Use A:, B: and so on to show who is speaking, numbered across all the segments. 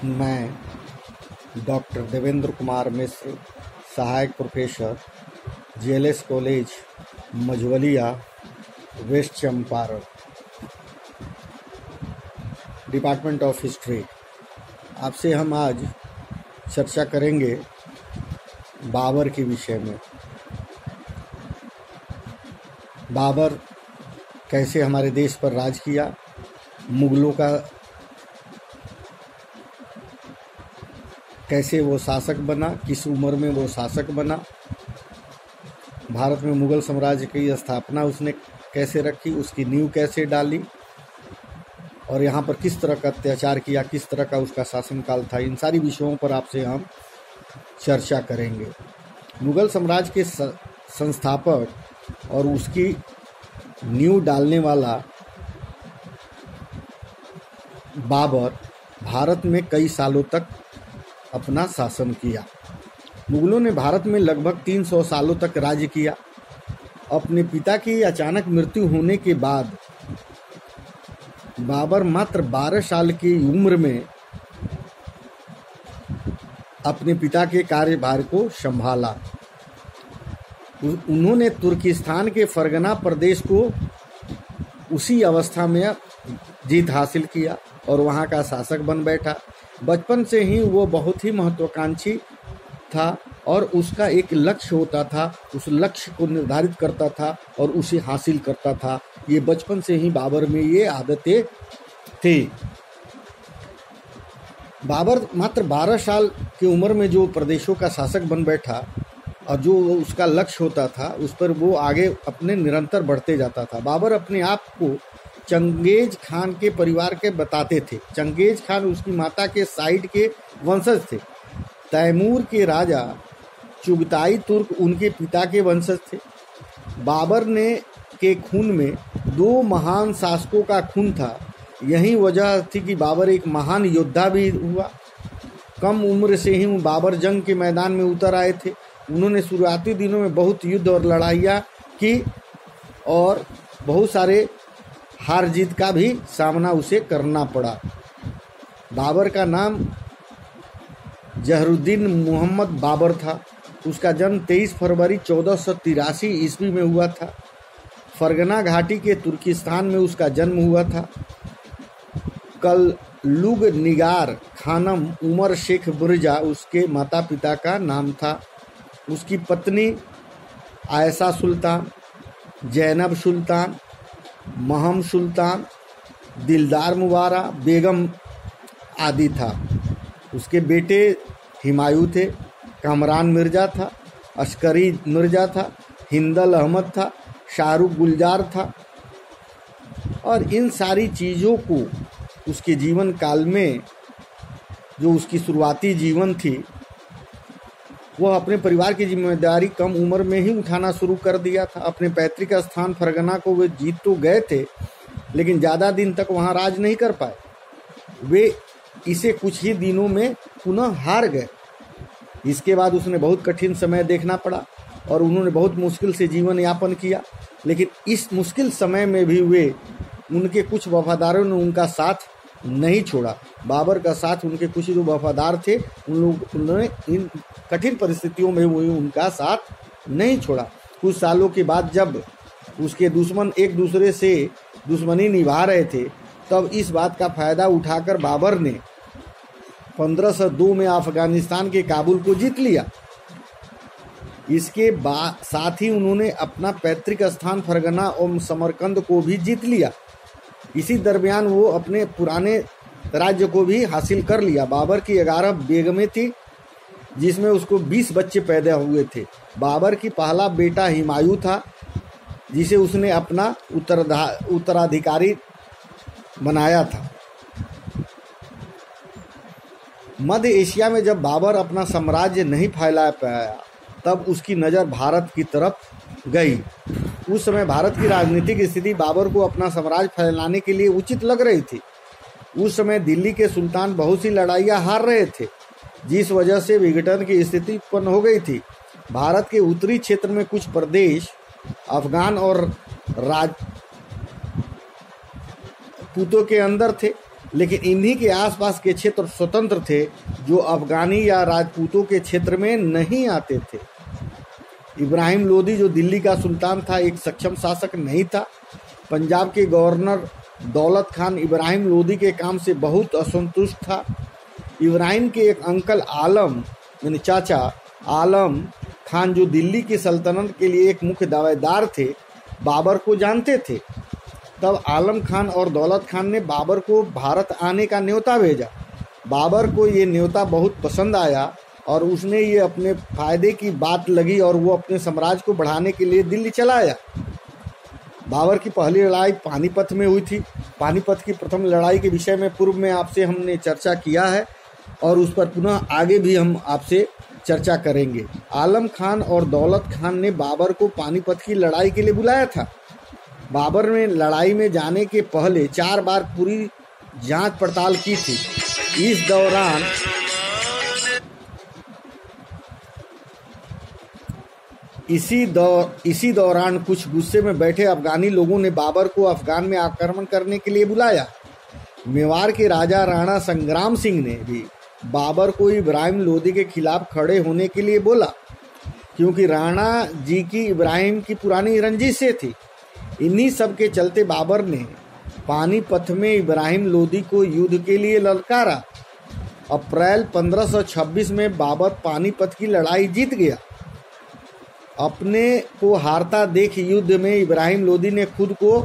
A: मैं डॉक्टर देवेंद्र कुमार मिश्र, सहायक professor, GLS college Majhauliya, west Champaran, department of history. आपसे हम आज चर्चा करेंगे बाबर के विषय में। बाबर कैसे हमारे देश पर राज किया, मुगलों का कैसे वो शासक बना, किस उम्र में वो शासक बना, भारत में मुगल साम्राज्य की स्थापना उसने कैसे रखी, उसकी नींव कैसे डाली और यहाँ पर किस तरह का अत्याचार किया, किस तरह का उसका शासनकाल था। इन सारी विषयों पर आपसे हम चर्चा करेंगे। मुगल साम्राज्य के संस्थापक और उसकी नींव डालने वाला बाबर भारत में कई सालों तक अपना शासन किया। मुगलों ने भारत में लगभग 300 सालों तक राज्य किया। अपने पिता की अचानक मृत्यु होने के बाद बाबर मात्र 12 साल की उम्र में अपने पिता के कार्यभार को संभाला। उन्होंने तुर्किस्तान के फरगना प्रदेश को उसी अवस्था में जीत हासिल किया और वहाँ का शासक बन बैठा। बचपन से ही वो बहुत ही महत्वाकांक्षी था और उसका एक लक्ष्य होता था, उस लक्ष्य को निर्धारित करता था और उसे हासिल करता था। ये बचपन से ही बाबर में ये आदतें थी। बाबर मात्र 12 साल की उम्र में जो प्रदेशों का शासक बन बैठा और जो उसका लक्ष्य होता था उस पर वो आगे अपने निरंतर बढ़ते जाता था। बाबर अपने आप को चंगेज खान के परिवार के बताते थे। चंगेज खान उसकी माता के साइड के वंशज थे। तैमूर के राजा चुगताई तुर्क उनके पिता के वंशज थे। बाबर ने के खून में 2 महान शासकों का खून था। यही वजह थी कि बाबर एक महान योद्धा भी हुआ। कम उम्र से ही बाबर जंग के मैदान में उतर आए थे। उन्होंने शुरुआती दिनों में बहुत युद्ध और लड़ाइयाँ की और बहुत सारे हार जीत का भी सामना उसे करना पड़ा। बाबर का नाम जहरुद्दीन मोहम्मद बाबर था। उसका जन्म 23 फरवरी 1483 ईस्वी में हुआ था। फरगना घाटी के तुर्किस्तान में उसका जन्म हुआ था। कलुग निगार खानम उमर शेख बुरजा उसके माता पिता का नाम था। उसकी पत्नी आयशा सुल्तान, जैनब सुल्तान, महम सुल्तान, दिलदार मुबारा बेगम आदि था। उसके बेटे हिमायू थे, कामरान मिर्जा था, अस्करी मिर्जा था, हिंदल अहमद था, शाहरुख गुलजार था। और इन सारी चीज़ों को उसके जीवन काल में जो उसकी शुरुआती जीवन थी वह अपने परिवार की जिम्मेदारी कम उम्र में ही उठाना शुरू कर दिया था। अपने पैतृक स्थान फरगना को वे जीत तो गए थे लेकिन ज़्यादा दिन तक वहाँ राज नहीं कर पाए। वे इसे कुछ ही दिनों में पुनः हार गए। इसके बाद उसने बहुत कठिन समय देखना पड़ा और उन्होंने बहुत मुश्किल से जीवन यापन किया। लेकिन इस मुश्किल समय में भी उनके कुछ वफादारों ने उनका साथ नहीं छोड़ा। बाबर का साथ उनके कुछ जो वफादार थे उन्होंने इन कठिन परिस्थितियों में वो उनका साथ नहीं छोड़ा। कुछ सालों के बाद जब उसके दुश्मन एक दूसरे से दुश्मनी निभा रहे थे तब इस बात का फायदा उठाकर बाबर ने 1502 में अफगानिस्तान के काबुल को जीत लिया। इसके साथ ही उन्होंने अपना पैतृक स्थान फरगना और समरकंद को भी जीत लिया। इसी दरमियान वो अपने पुराने राज्य को भी हासिल कर लिया। बाबर की 11 बेगमें थी जिसमें उसको 20 बच्चे पैदा हुए थे। बाबर की पहला बेटा हिमायू था जिसे उसने अपना उत्तराधिकारी बनाया था। मध्य एशिया में जब बाबर अपना साम्राज्य नहीं फैला पाया तब उसकी नज़र भारत की तरफ गई। उस समय भारत की राजनीतिक स्थिति बाबर को अपना साम्राज्य फैलाने के लिए उचित लग रही थी। उस समय दिल्ली के सुल्तान बहुत सी लड़ाइयाँ हार रहे थे जिस वजह से विघटन की स्थिति उत्पन्न हो गई थी। भारत के उत्तरी क्षेत्र में कुछ प्रदेश अफगान और राजपूतों के अंदर थे। लेकिन इन्हीं के आसपास के क्षेत्र स्वतंत्र थे जो अफगानी या राजपूतों के क्षेत्र में नहीं आते थे। इब्राहिम लोदी जो दिल्ली का सुल्तान था, एक सक्षम शासक नहीं था। पंजाब के गवर्नर दौलत खान इब्राहिम लोदी के काम से बहुत असंतुष्ट था। इब्राहिम के एक अंकल आलम यानी चाचा आलम खान जो दिल्ली की सल्तनत के लिए एक मुख्य दावेदार थे, बाबर को जानते थे। तब आलम खान और दौलत खान ने बाबर को भारत आने का न्योता भेजा। बाबर को ये न्योता बहुत पसंद आया और उसने ये अपने फायदे की बात लगी और वो अपने साम्राज्य को बढ़ाने के लिए दिल्ली चला आया। बाबर की पहली लड़ाई पानीपत में हुई थी। पानीपत की प्रथम लड़ाई के विषय में पूर्व में आपसे हमने चर्चा किया है और उस पर पुनः आगे भी हम आपसे चर्चा करेंगे। आलम खान और दौलत खान ने बाबर को पानीपत की लड़ाई के लिए बुलाया था। बाबर ने लड़ाई में जाने के पहले 4 बार पूरी जांच पड़ताल की थी। इसी दौरान कुछ गुस्से में बैठे अफगानी लोगों ने बाबर को अफगान में आक्रमण करने के लिए बुलाया। मेवाड़ के राजा राणा संग्राम सिंह ने भी बाबर को इब्राहिम लोदी के खिलाफ खड़े होने के लिए बोला, क्योंकि राणा जी की इब्राहिम की पुरानी रंजिश से थी। इन्हीं सब के चलते बाबर ने पानीपत में इब्राहिम लोदी को युद्ध के लिए ललकारा। अप्रैल 1526 में बाबर पानीपत की लड़ाई जीत गया। अपने को हारता देख युद्ध में इब्राहिम लोदी ने खुद को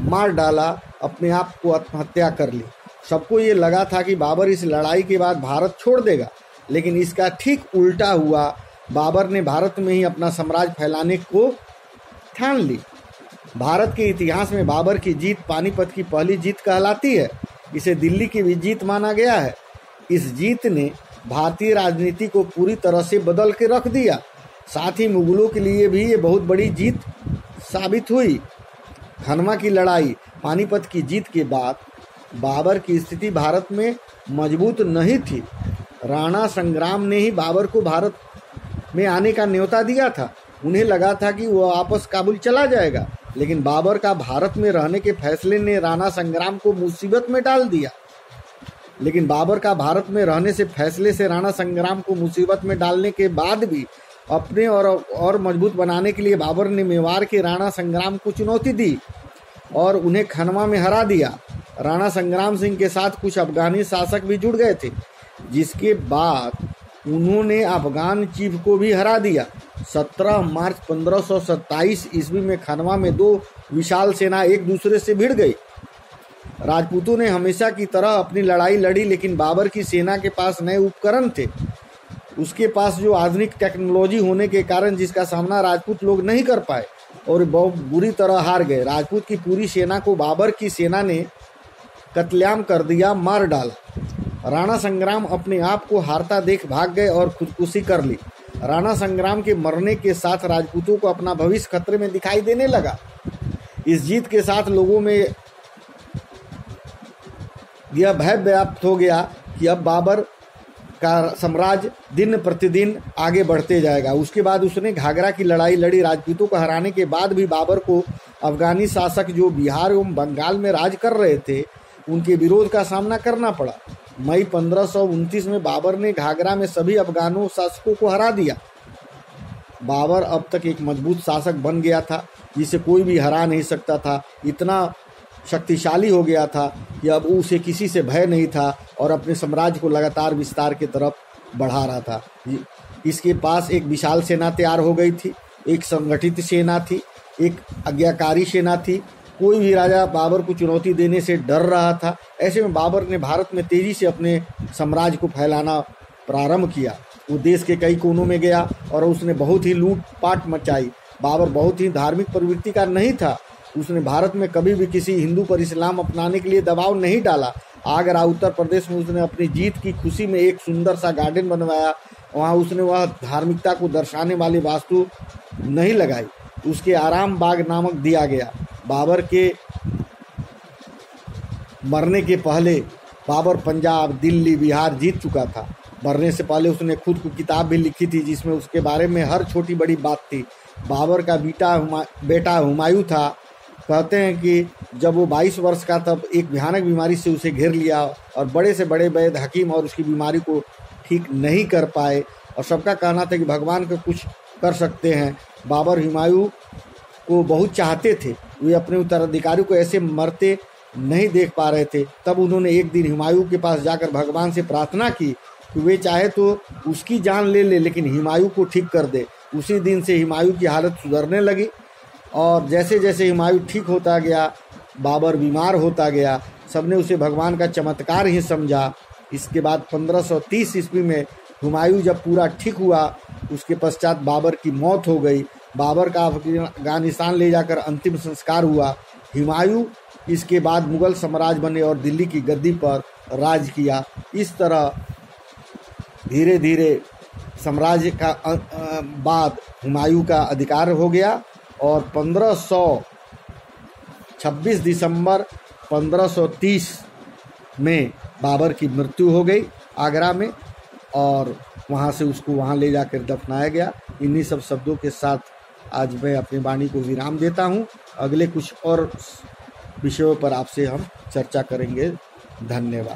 A: मार डाला, अपने आप को आत्महत्या कर ली। सबको ये लगा था कि बाबर इस लड़ाई के बाद भारत छोड़ देगा, लेकिन इसका ठीक उल्टा हुआ। बाबर ने भारत में ही अपना साम्राज्य फैलाने को ठान ली। भारत के इतिहास में बाबर की जीत पानीपत की पहली जीत कहलाती है। इसे दिल्ली की भी जीत माना गया है। इस जीत ने भारतीय राजनीति को पूरी तरह से बदल के रख दिया। साथ ही मुगलों के लिए भी ये बहुत बड़ी जीत साबित हुई। खनवा की लड़ाई पानीपत की जीत के बाद बाबर की स्थिति भारत में मजबूत नहीं थी। राणा संग्राम ने ही बाबर को भारत में आने का न्योता दिया था। उन्हें लगा था कि वह वापस काबुल चला जाएगा, लेकिन बाबर का भारत में रहने के फैसले ने राणा संग्राम को मुसीबत में डाल दिया। लेकिन बाबर का भारत में रहने से फैसले से राणा संग्राम को मुसीबत में डालने के बाद भी अपने और मजबूत बनाने के लिए बाबर ने मेवाड़ के राणा संग्राम को चुनौती दी और उन्हें खनवा में हरा दिया। राणा संग्राम सिंह के साथ कुछ अफगानी शासक भी जुड़ गए थे, जिसके बाद उन्होंने अफगान चीफ को भी हरा दिया। 17 मार्च 1527 ईस्वी में खनवा में 2 विशाल सेना एक दूसरे से भिड़ गई। राजपूतों ने हमेशा की तरह अपनी लड़ाई लड़ी, लेकिन बाबर की सेना के पास नए उपकरण थे। उसके पास जो आधुनिक टेक्नोलॉजी होने के कारण जिसका सामना राजपूत लोग नहीं कर पाए और बहुत बुरी तरह हार गए। राजपूत की पूरी सेना को बाबर की सेना ने कत्लेआम कर दिया, मार डाला। राणा संग्राम अपने आप को हारता देख भाग गए और खुदकुशी कर ली। राणा संग्राम के मरने के साथ राजपूतों को अपना भविष्य खतरे में दिखाई देने लगा। इस जीत के साथ लोगों में यह भय व्याप्त हो गया कि अब बाबर का साम्राज्य दिन प्रतिदिन आगे बढ़ते जाएगा। उसके बाद उसने घाघरा की लड़ाई लड़ी। राजपूतों को हराने के बाद भी बाबर को अफगानी शासक जो बिहार एवं बंगाल में राज कर रहे थे, उनके विरोध का सामना करना पड़ा। मई 1529 में बाबर ने घाघरा में सभी अफगानों शासकों को हरा दिया। बाबर अब तक एक मजबूत शासक बन गया था, जिसे कोई भी हरा नहीं सकता था। इतना शक्तिशाली हो गया था कि अब उसे किसी से भय नहीं था और अपने साम्राज्य को लगातार विस्तार की तरफ बढ़ा रहा था। इसके पास एक विशाल सेना तैयार हो गई थी, एक संगठित सेना थी, एक आज्ञाकारी सेना थी। कोई भी राजा बाबर को चुनौती देने से डर रहा था। ऐसे में बाबर ने भारत में तेजी से अपने साम्राज्य को फैलाना प्रारंभ किया। वो देश के कई कोनों में गया और उसने बहुत ही लूटपाट मचाई। बाबर बहुत ही धार्मिक प्रवृत्ति का नहीं था। उसने भारत में कभी भी किसी हिंदू पर इस्लाम अपनाने के लिए दबाव नहीं डाला। आगरा उत्तर प्रदेश में उसने अपनी जीत की खुशी में एक सुंदर सा गार्डन बनवाया। वहाँ उसने वह धार्मिकता को दर्शाने वाली वास्तु नहीं लगाई, उसके आराम बाग नामक दिया गया। बाबर के मरने के पहले बाबर पंजाब, दिल्ली, बिहार जीत चुका था। मरने से पहले उसने खुद को किताब भी लिखी थी, जिसमें उसके बारे में हर छोटी बड़ी बात थी। बाबर का बेटा हुमायूं था, कहते हैं कि जब वो 22 वर्ष का तब एक भयानक बीमारी से उसे घेर लिया और बड़े से बड़े वैद्य हकीम और उसकी बीमारी को ठीक नहीं कर पाए और सबका कहना था कि भगवान को कुछ कर सकते हैं। बाबर हुमायूं को बहुत चाहते थे, वे अपने उत्तराधिकारी को ऐसे मरते नहीं देख पा रहे थे। तब उन्होंने एक दिन हुमायूं के पास जाकर भगवान से प्रार्थना की कि वे चाहे तो उसकी जान ले लेकिन हुमायूं को ठीक कर दे। उसी दिन से हुमायूं की हालत सुधरने लगी और जैसे जैसे हुमायूं ठीक होता गया, बाबर बीमार होता गया। सबने उसे भगवान का चमत्कार ही समझा। इसके बाद 1530 ईस्वी में हुमायूं जब पूरा ठीक हुआ, उसके पश्चात बाबर की मौत हो गई। बाबर का अफगानिस्तान ले जाकर अंतिम संस्कार हुआ। हुमायूं इसके बाद मुगल साम्राज्य बने और दिल्ली की गद्दी पर राज किया। इस तरह धीरे धीरे साम्राज्य का बाद हुमायूं का अधिकार हो गया और 26 दिसंबर 1530 में बाबर की मृत्यु हो गई आगरा में और वहाँ से उसको वहाँ ले जाकर दफनाया गया। इन्हीं सब शब्दों के साथ आज मैं अपनी वाणी को विराम देता हूँ। अगले कुछ और विषयों पर आपसे हम चर्चा करेंगे। धन्यवाद।